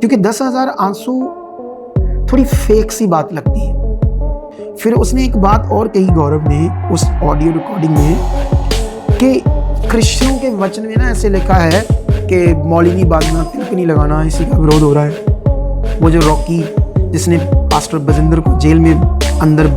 क्योंकि 10,000 आंसू थोड़ी फेक सी बात लगती है। फिर उसने एक बात और कही गौरव ने उस ऑडियो रिकॉर्डिंग में कि क्रिश्चियनों के वचन में ना ऐसे लिखा है कि मौली नहीं बांधना, तिलक नहीं लगाना, इसी का विरोध हो रहा है। वो जो रॉकी जिसने पास्टर बजिंदर को जेल में अंदर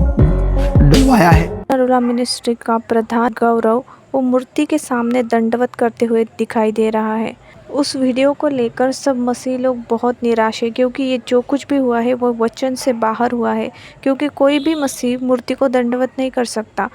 डलवाया है। नरूला मिनिस्ट्री का प्रधान गौरव वो मूर्ति के सामने दंडवत करते हुए दिखाई दे रहा है। उस वीडियो को लेकर सब मसीह लोग बहुत निराश है, क्योंकि ये जो कुछ भी हुआ है वो वचन से बाहर हुआ है, क्योंकि कोई भी मसीह मूर्ति को दंडवत नहीं कर सकता।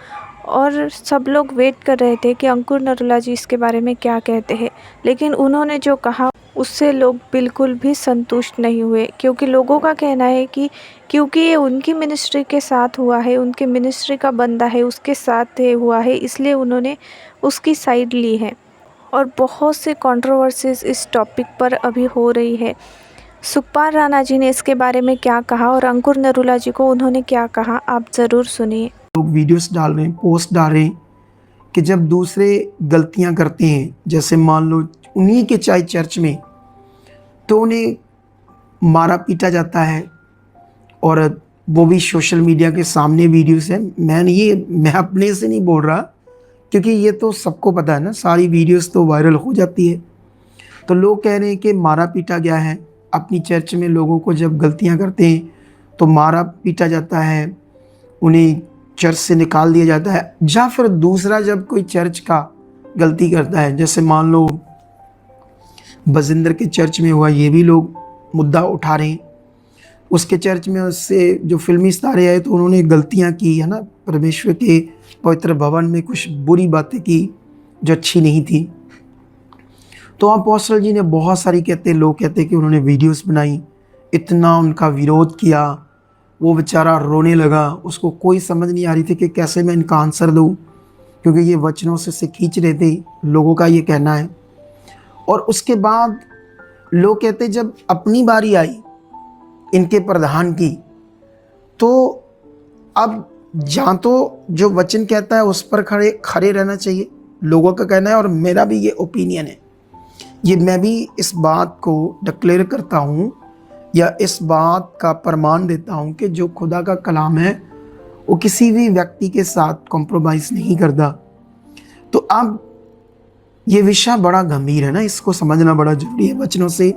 और सब लोग वेट कर रहे थे कि अंकुर नरूला जी इसके बारे में क्या कहते हैं, लेकिन उन्होंने जो कहा उससे लोग बिल्कुल भी संतुष्ट नहीं हुए, क्योंकि लोगों का कहना है कि क्योंकि ये उनकी मिनिस्ट्री के साथ हुआ है, उनके मिनिस्ट्री का बंदा है, उसके साथ हुआ है, इसलिए उन्होंने उसकी साइड ली है। और बहुत से कंट्रोवर्सीज इस टॉपिक पर अभी हो रही है। सुखपाल राणा जी ने इसके बारे में क्या कहा और अंकुर नरूला जी को उन्होंने क्या कहा, आप ज़रूर सुनिए। लोग वीडियोस डाल रहे हैं, पोस्ट डाल रहे हैं कि जब दूसरे गलतियां करते हैं, जैसे मान लो उन्हीं के चाहे चर्च में, तो उन्हें मारा पीटा जाता है। और वो भी सोशल मीडिया के सामने वीडियोस हैं। मैं अपने से नहीं बोल रहा, क्योंकि ये तो सबको पता है ना, सारी वीडियोस तो वायरल हो जाती है। तो लोग कह रहे हैं कि मारा पीटा गया है। अपनी चर्च में लोगों को जब गलतियां करते हैं तो मारा पीटा जाता है, उन्हें चर्च से निकाल दिया जाता है। या फिर दूसरा, जब कोई चर्च का गलती करता है, जैसे मान लो बजिंदर के चर्च में हुआ, ये भी लोग मुद्दा उठा रहे हैं। उसके चर्च में उससे जो फिल्मी सितारे आए तो उन्होंने गलतियां की है ना, परमेश्वर के पवित्र भवन में कुछ बुरी बातें की जो अच्छी नहीं थी। तो अपोस्टल जी ने बहुत सारी लोग कहते कि उन्होंने वीडियोस बनाई, इतना उनका विरोध किया, वो बेचारा रोने लगा। उसको कोई समझ नहीं आ रही थी कि कैसे मैं इनका आंसर दूँ, क्योंकि ये वचनों से खींच रहे थे, लोगों का ये कहना है। और उसके बाद लोग कहते जब अपनी बारी आई इनके प्रधान की, तो अब जहाँ तो जो वचन कहता है उस पर खड़े रहना चाहिए, लोगों का कहना है। और मेरा भी ये ओपिनियन है, ये मैं भी इस बात को डिक्लेयर करता हूँ या इस बात का प्रमाण देता हूँ कि जो खुदा का कलाम है वो किसी भी व्यक्ति के साथ कॉम्प्रोमाइज़ नहीं करता। तो अब ये विषय बड़ा गंभीर है ना, इसको समझना बड़ा जरूरी है वचनों से,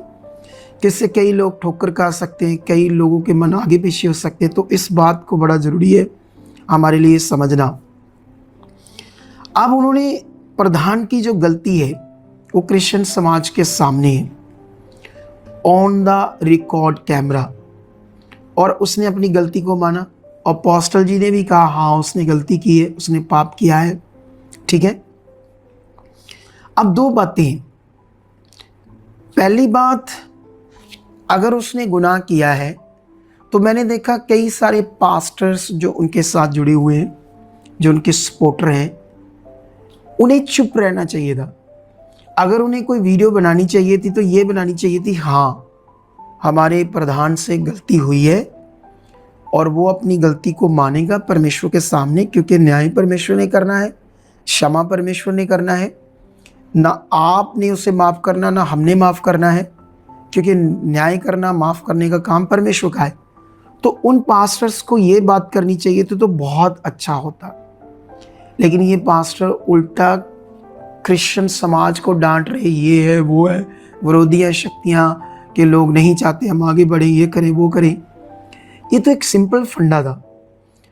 किससे कई लोग ठोकर खा सकते हैं, कई लोगों के मन आगे पीछे हो सकते हैं। तो इस बात को बड़ा ज़रूरी है हमारे लिए समझना। अब उन्होंने प्रधान की जो गलती है वो क्रिश्चियन समाज के सामने है, ऑन द रिकॉर्ड कैमरा, और उसने अपनी गलती को माना। अपोस्टल जी ने भी कहा हाँ उसने गलती की है, उसने पाप किया है, ठीक है। अब दो बातें हैं। पहली बात, अगर उसने गुनाह किया है तो मैंने देखा कई सारे पास्टर्स जो उनके साथ जुड़े हुए हैं, जो उनके सपोर्टर हैं, उन्हें चुप रहना चाहिए था। अगर उन्हें कोई वीडियो बनानी चाहिए थी तो ये बनानी चाहिए थी, हाँ हमारे प्रधान से गलती हुई है और वो अपनी गलती को मानेगा परमेश्वर के सामने, क्योंकि न्याय परमेश्वर ने करना है, क्षमा परमेश्वर ने करना है, ना आपने उसे माफ़ करना ना हमने माफ़ करना है, क्योंकि न्याय करना माफ़ करने का काम परमेश्वर का है। तो उन पास्टर्स को ये बात करनी चाहिए तो बहुत अच्छा होता। लेकिन ये पास्टर उल्टा क्रिश्चियन समाज को डांट रहे, ये है वो है, विरोधी शक्तियाँ के लोग नहीं चाहते हम आगे बढ़े, ये करें वो करें। ये तो एक सिंपल फंडा था,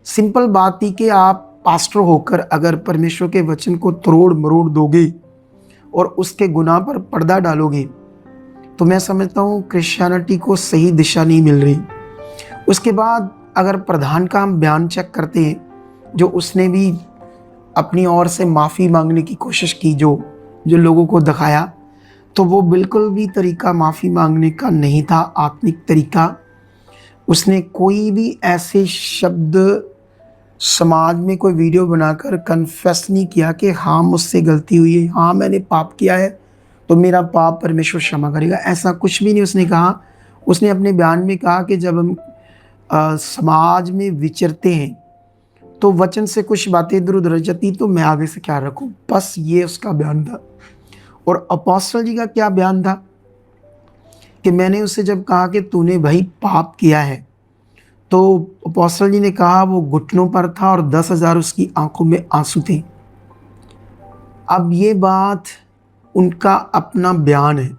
सिंपल बात थी कि आप पास्टर होकर अगर परमेश्वर के वचन को तोड़ मरोड़ दोगे और उसके गुनाह पर पर्दा डालोगे तो मैं समझता हूँ क्रिश्चियनिटी को सही दिशा नहीं मिल रही। उसके बाद अगर प्रधान का हम बयान चेक करते हैं, जो उसने भी अपनी ओर से माफ़ी मांगने की कोशिश की, जो लोगों को दिखाया, तो वो बिल्कुल भी तरीका माफ़ी मांगने का नहीं था, आत्मिक तरीका। उसने कोई भी ऐसे शब्द समाज में कोई वीडियो बनाकर कन्फेस नहीं किया कि हाँ मुझसे गलती हुई है, हाँ मैंने पाप किया है तो मेरा पाप परमेश्वर क्षमा करेगा, ऐसा कुछ भी नहीं उसने कहा। उसने अपने बयान में कहा कि जब हम समाज में विचरते हैं तो वचन से कुछ बातें इधर उधर जाती तो मैं आगे से क्या रखूं, बस ये उसका बयान था। और अपोस्टल जी का क्या बयान था कि मैंने उससे जब कहा कि तूने भाई पाप किया है, तो अपोस्टल जी ने कहा वो घुटनों पर था और 10,000 उसकी आंखों में आंसू थे। अब ये बात उनका अपना बयान है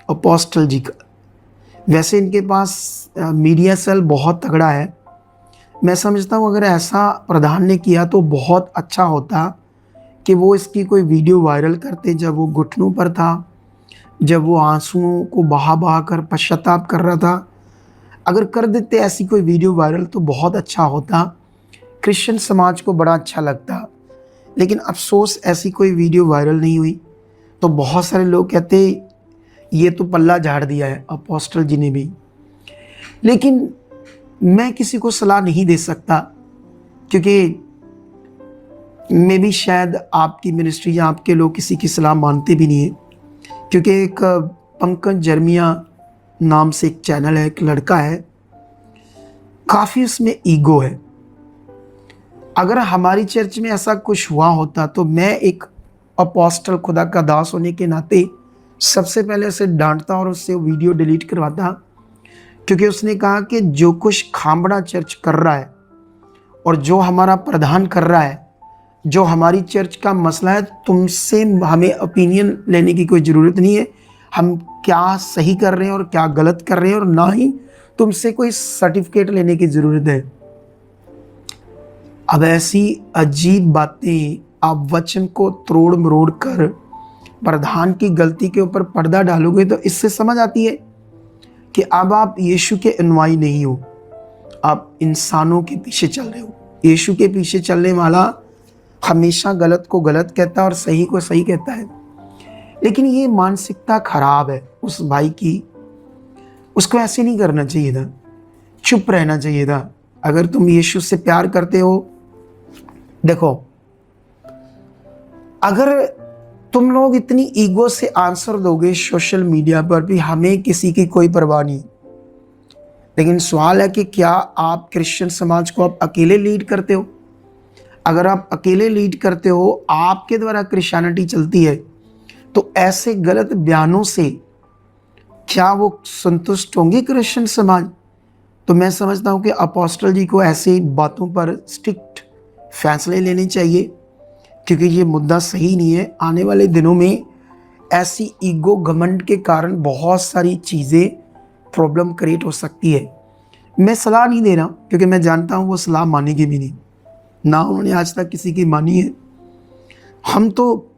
अपोस्टल जी का। वैसे इनके पास मीडिया सेल बहुत तगड़ा है। मैं समझता हूँ अगर ऐसा प्रधान ने किया तो बहुत अच्छा होता कि वो इसकी कोई वीडियो वायरल करते जब वो घुटनों पर था, जब वो आंसुओं को बहा बहा कर पश्चाताप कर रहा था। अगर कर देते ऐसी कोई वीडियो वायरल तो बहुत अच्छा होता, क्रिश्चियन समाज को बड़ा अच्छा लगता। लेकिन अफसोस ऐसी कोई वीडियो वायरल नहीं हुई। तो बहुत सारे लोग कहते ये तो पल्ला झाड़ दिया है अपोस्टल जी ने भी। लेकिन मैं किसी को सलाह नहीं दे सकता, क्योंकि मे भी शायद आपकी मिनिस्ट्री या आपके लोग किसी की सलाह मानते भी नहीं है। क्योंकि एक पंकज जर्मिया नाम से एक चैनल है, एक लड़का है, काफ़ी उसमें ईगो है। अगर हमारी चर्च में ऐसा कुछ हुआ होता तो मैं एक अपोस्टल खुदा का दास होने के नाते सबसे पहले उसे डांटता और उससे वीडियो डिलीट करवाता। क्योंकि उसने कहा कि जो कुछ खामड़ा चर्च कर रहा है और जो हमारा प्रधान कर रहा है, जो हमारी चर्च का मसला है, तुमसे हमें ओपिनियन लेने की कोई ज़रूरत नहीं है। हम क्या सही कर रहे हैं और क्या गलत कर रहे हैं, और ना ही तुमसे कोई सर्टिफिकेट लेने की ज़रूरत है। अब ऐसी अजीब बातें आप वचन को तोड़ मरोड़ कर प्रधान की गलती के ऊपर पर्दा डालोगे तो इससे समझ आती है कि अब आप यीशु के अनुयायी नहीं हो, आप इंसानों के पीछे चल रहे हो। यीशु के पीछे चलने वाला हमेशा गलत को गलत कहता है और सही को सही कहता है। लेकिन ये मानसिकता खराब है उस भाई की। उसको ऐसे नहीं करना चाहिए था, चुप रहना चाहिए था। अगर तुम यीशु से प्यार करते हो, देखो, अगर तुम लोग इतनी ईगो से आंसर दोगे सोशल मीडिया पर भी हमें किसी की कोई परवाह नहीं, लेकिन सवाल है कि क्या आप क्रिश्चियन समाज को आप अकेले लीड करते हो? अगर आप अकेले लीड करते हो, आपके द्वारा क्रिश्चियनिटी चलती है, तो ऐसे गलत बयानों से क्या वो संतुष्ट होंगे क्रिश्चियन समाज? तो मैं समझता हूँ कि अपोस्टल जी को ऐसी बातों पर स्ट्रिक्ट फैसले लेने चाहिए, क्योंकि ये मुद्दा सही नहीं है। आने वाले दिनों में ऐसी ईगो घमंड के कारण बहुत सारी चीज़ें प्रॉब्लम क्रिएट हो सकती है। मैं सलाह नहीं दे रहा, क्योंकि मैं जानता हूँ वो सलाह मानेगी भी नहीं, ना उन्होंने आज तक किसी की मानी है। हम तो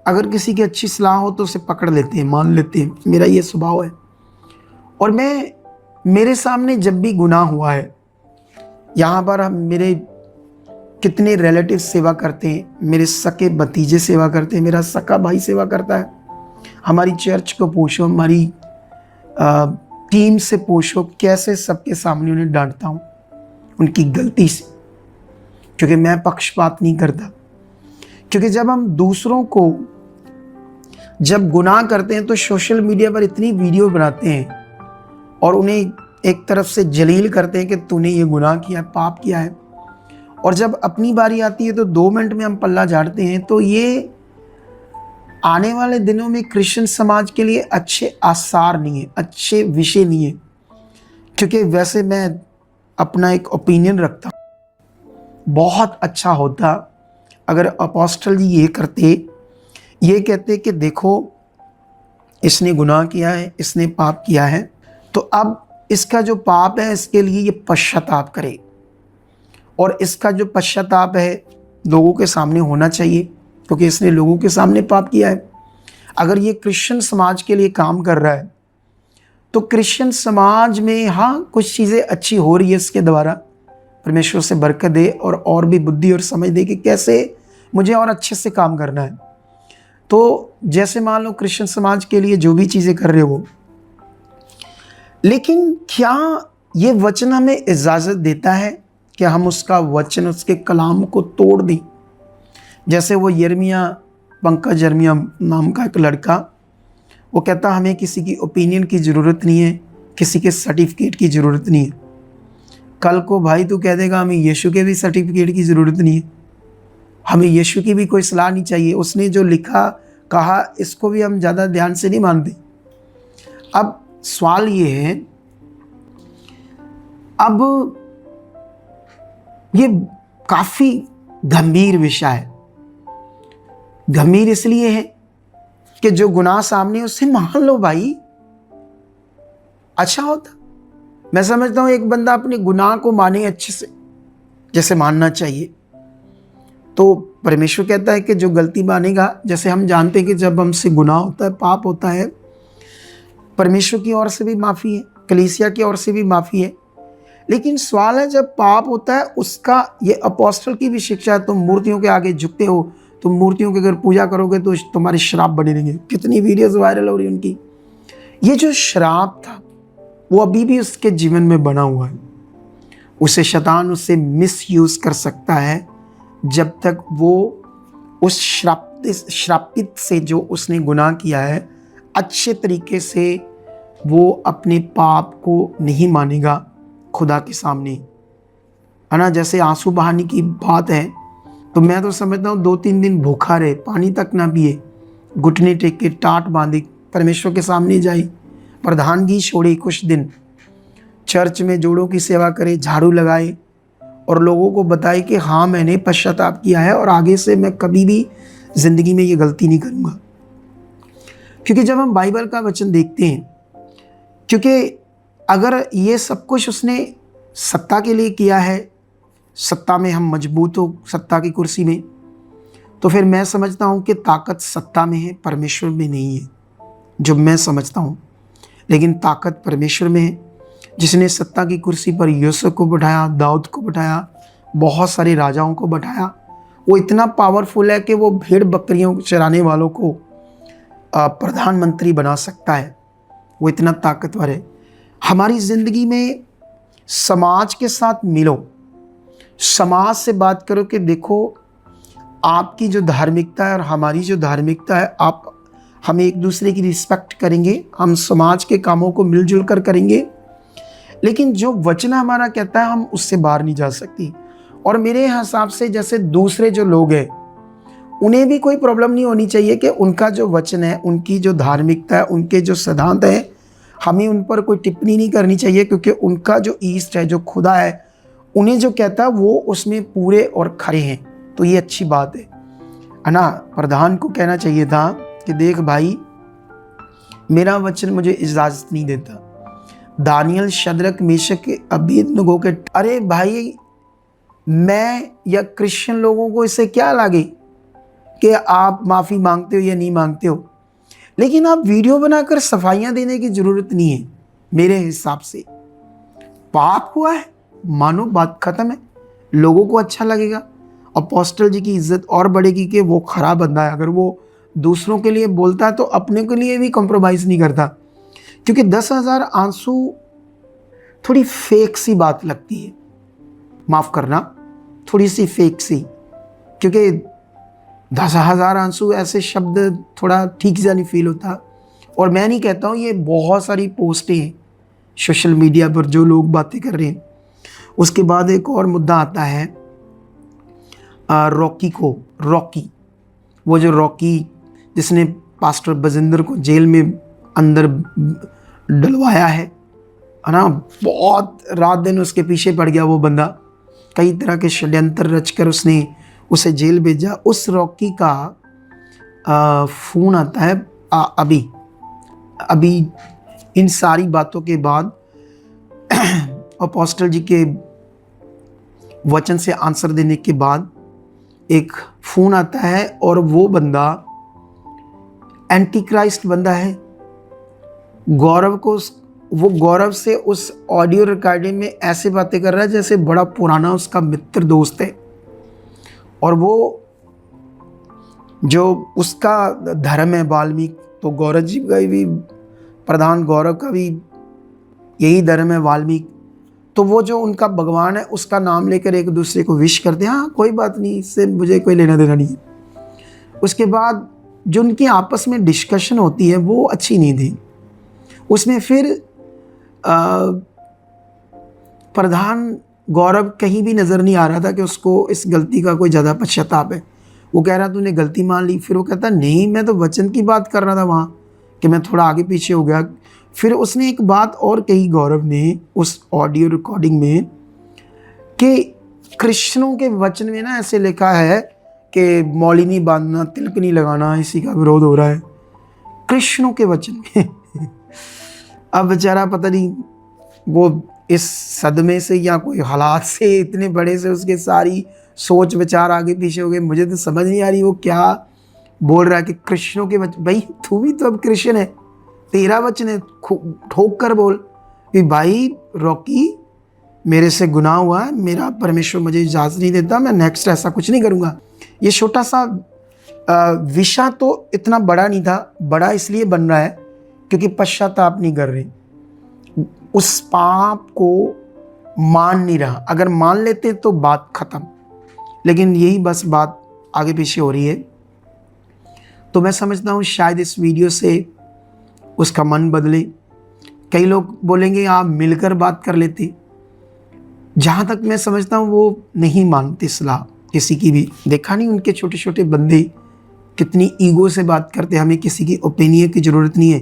अगर किसी की अच्छी सलाह हो तो उसे पकड़ लेते हैं, मान लेते हैं, मेरा ये स्वभाव है। और मेरे सामने जब भी गुनाह हुआ है, यहाँ पर हम मेरे कितने रिलेटिव सेवा करते हैं, मेरे सके भतीजे सेवा करते हैं, मेरा सका भाई सेवा करता है। हमारी चर्च को पूछो, हमारी टीम से पूछो, कैसे सबके सामने उन्हें डांटता हूँ उनकी गलती से, क्योंकि मैं पक्षपात नहीं करता। क्योंकि जब हम दूसरों को जब गुनाह करते हैं तो सोशल मीडिया पर इतनी वीडियो बनाते हैं और उन्हें एक तरफ से जलील करते हैं कि तूने ये गुनाह किया, पाप किया है, और जब अपनी बारी आती है तो 2 मिनट में हम पल्ला झाड़ते हैं। तो ये आने वाले दिनों में क्रिश्चियन समाज के लिए अच्छे आसार नहीं है, अच्छे विषय नहीं है। क्योंकि वैसे मैं अपना एक ओपिनियन रखता हूँ, बहुत अच्छा होता अगर अपोस्टल जी ये करते, ये कहते कि देखो इसने गुनाह किया है, इसने पाप किया है, तो अब इसका जो पाप है इसके लिए ये पश्चाताप करे, और इसका जो पश्चाताप है लोगों के सामने होना चाहिए, क्योंकि इसने लोगों के सामने पाप किया है। अगर ये क्रिश्चियन समाज के लिए काम कर रहा है तो क्रिश्चियन समाज में हाँ कुछ चीज़ें अच्छी हो रही है इसके द्वारा, परमेश्वर से बरकत दे और भी बुद्धि और समझ दे कि कैसे मुझे और अच्छे से काम करना है। तो जैसे मान लो क्रिश्चियन समाज के लिए जो भी चीज़ें कर रहे हो, लेकिन क्या ये वचन हमें इजाज़त देता है कि हम उसका वचन, उसके कलाम को तोड़ दें? जैसे वो यिर्मयाह, पंकज जर्मिया नाम का एक लड़का, वो कहता हमें किसी की ओपिनियन की ज़रूरत नहीं है, किसी के सर्टिफिकेट की ज़रूरत नहीं है। कल को भाई तू कह देगा हमें यीशु के भी सर्टिफिकेट की ज़रूरत नहीं है, हमें यीशु की भी कोई सलाह नहीं चाहिए, उसने जो लिखा कहा इसको भी हम ज़्यादा ध्यान से नहीं मानते। अब सवाल ये है, अब ये काफी गंभीर विषय है। गंभीर इसलिए है कि जो गुनाह सामने है उससे मान लो भाई, अच्छा होता। मैं समझता हूं एक बंदा अपने गुनाह को माने अच्छे से, जैसे मानना चाहिए। तो परमेश्वर कहता है कि जो गलती मानेगा, जैसे हम जानते हैं कि जब हमसे गुनाह होता है, पाप होता है, परमेश्वर की ओर से भी माफ़ी है, कलीसिया की ओर से भी माफ़ी है। लेकिन सवाल है, जब पाप होता है उसका, ये अपोस्टल की भी शिक्षा है, तुम मूर्तियों के आगे झुकते हो, तुम मूर्तियों की अगर पूजा करोगे तो तुम्हारे श्राप बने रहेंगे। कितनी वीडियोस वायरल हो रही है उनकी। ये जो श्राप था वो अभी भी उसके जीवन में बना हुआ है। उसे शैतान उससे मिसयूज कर सकता है जब तक वो उस श्रापित से जो उसने गुनाह किया है अच्छे तरीके से वो अपने पाप को नहीं मानेगा खुदा के सामने, है ना। जैसे आंसू बहाने की बात है तो मैं तो समझता हूँ 2-3 दिन भूखा रहे, पानी तक ना पिए, घुटने टेक के टाट बांधे परमेश्वर के सामने जाए, प्रधानगी छोड़े, कुछ दिन चर्च में जोड़ों की सेवा करे, झाड़ू लगाए और लोगों को बताए कि हाँ मैंने पश्चाताप किया है और आगे से मैं कभी भी ज़िंदगी में ये गलती नहीं करूँगा। क्योंकि जब हम बाइबल का वचन देखते हैं, क्योंकि अगर ये सब कुछ उसने सत्ता के लिए किया है, सत्ता में हम मजबूत हो सत्ता की कुर्सी में, तो फिर मैं समझता हूँ कि ताकत सत्ता में है, परमेश्वर में नहीं है, जो मैं समझता हूँ। लेकिन ताकत परमेश्वर में है, जिसने सत्ता की कुर्सी पर यूसुफ को बैठाया, दाऊद को बैठाया, बहुत सारे राजाओं को बैठाया। वो इतना पावरफुल है कि वो भेड़ बकरियों चराने वालों को प्रधानमंत्री बना सकता है। वो इतना ताकतवर है। हमारी ज़िंदगी में समाज के साथ मिलो, समाज से बात करो कि देखो आपकी जो धार्मिकता है और हमारी जो धार्मिकता है, हम एक दूसरे की रिस्पेक्ट करेंगे, हम समाज के कामों को मिलजुल कर करेंगे। लेकिन जो वचन हमारा कहता है हम उससे बाहर नहीं जा सकती। और मेरे हिसाब से जैसे दूसरे जो लोग हैं उन्हें भी कोई प्रॉब्लम नहीं होनी चाहिए कि उनका जो वचन है, उनकी जो धार्मिकता है, उनके जो सिद्धांत है, हमें उन पर कोई टिप्पणी नहीं करनी चाहिए, क्योंकि उनका जो ईस्ट है, जो खुदा है, उन्हें जो कहता है वो उसमें पूरे और खरे हैं। तो ये अच्छी बात है ना। प्रधान को कहना चाहिए था कि देख भाई, मेरा वचन मुझे इजाज़त नहीं देता। दानियल, शद्रक, मेशक, अबेदनगो के, अरे भाई मैं या क्रिश्चियन लोगों को इससे क्या लगे कि आप माफ़ी मांगते हो या नहीं मांगते हो, लेकिन आप वीडियो बनाकर सफाइयाँ देने की ज़रूरत नहीं है। मेरे हिसाब से पाप हुआ है, मानो बात ख़त्म है, लोगों को अच्छा लगेगा। अपोस्टल जी की इज्जत और बढ़ेगी कि वो खराब बंदा है। अगर वो दूसरों के लिए बोलता है तो अपने के लिए भी कॉम्प्रोमाइज़ नहीं करता। क्योंकि 10,000 आंसू थोड़ी फेक सी बात लगती है, माफ़ करना, थोड़ी सी फेक सी, क्योंकि 10,000 आंसू ऐसे शब्द थोड़ा ठीक सा नहीं फील होता। और मैं नहीं कहता हूँ, ये बहुत सारी पोस्टें हैं सोशल मीडिया पर जो लोग बातें कर रहे हैं। उसके बाद एक और मुद्दा आता है रॉकी, वो जो रॉकी जिसने पास्टर बजिंदर को जेल में अंदर डलवाया है ना, बहुत रात दिन उसके पीछे पड़ गया वो बंदा, कई तरह के षड्यंत्र रचकर उसने उसे जेल भेजा। उस रॉकी का फ़ोन आता है अभी इन सारी बातों के बाद अपोस्टल जी के वचन से आंसर देने के बाद एक फ़ोन आता है और वो बंदा एंटी क्राइस्ट बंदा है। गौरव से उस ऑडियो रिकॉर्डिंग में ऐसे बातें कर रहा है जैसे बड़ा पुराना उसका मित्र दोस्त है। और वो जो उसका धर्म है वाल्मीकि, तो गौरव जी का भी, प्रधान गौरव का भी यही धर्म है वाल्मीकि। तो वो जो उनका भगवान है उसका नाम लेकर एक दूसरे को विश करते हैं। हाँ कोई बात नहीं, इससे मुझे कोई लेना देना नहीं है। उसके बाद जो उनकी आपस में डिस्कशन होती है वो अच्छी नहीं थी। उसमें फिर प्रधान गौरव कहीं भी नज़र नहीं आ रहा था कि उसको इस गलती का कोई ज़्यादा पश्चाताप है। वो कह रहा तूने गलती मान ली। फिर वो कहता नहीं, मैं तो वचन की बात कर रहा था वहाँ, कि मैं थोड़ा आगे पीछे हो गया, फिर उसने एक बात और कही गौरव ने उस ऑडियो रिकॉर्डिंग में कि कृष्णों के वचन में ना ऐसे लिखा है कि मौली नहीं बांधना, तिलक नहीं लगाना, इसी का विरोध हो रहा है कृष्णों के वचन में। अब बेचारा पता नहीं वो इस सदमे से या कोई हालात से इतने बड़े से उसके सारी सोच विचार आगे पीछे हो गए। मुझे तो समझ नहीं आ रही वो क्या बोल रहा है कि कृष्णों के वचन। भाई तू भी तो अब कृष्ण है, तेरा वचन है, ठोक कर बोल कि भाई रॉकी मेरे से गुनाह हुआ है, मेरा परमेश्वर मुझे इजाज़त नहीं देता, मैं नेक्स्ट ऐसा कुछ नहीं करूँगा। ये छोटा सा विषय तो इतना बड़ा नहीं था, बड़ा इसलिए बन रहा है क्योंकि पश्चाताप नहीं कर रहे, उस पाप को मान नहीं रहा। अगर मान लेते तो बात ख़त्म, लेकिन यही बस बात आगे पीछे हो रही है। तो मैं समझता हूँ शायद इस वीडियो से उसका मन बदले। कई लोग बोलेंगे आप मिलकर बात कर लेते, जहाँ तक मैं समझता हूँ वो नहीं मानते सलाह किसी की भी। देखा नहीं उनके छोटे छोटे बंदे कितनी ईगो से बात करते, हमें किसी की ओपिनियन की ज़रूरत नहीं है,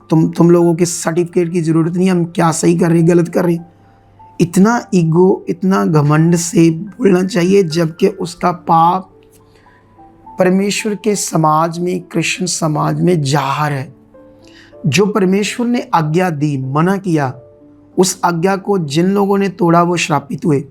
तुम लोगों के सर्टिफिकेट की ज़रूरत नहीं है, हम क्या सही कर रहे हैं गलत कर रहे हैं। इतना ईगो, इतना घमंड से बोलना चाहिए, जबकि उसका पाप परमेश्वर के समाज में, कृष्ण समाज में जाहिर है। जो परमेश्वर ने आज्ञा दी, मना किया, उस आज्ञा को जिन लोगों ने तोड़ा वो श्रापित हुए।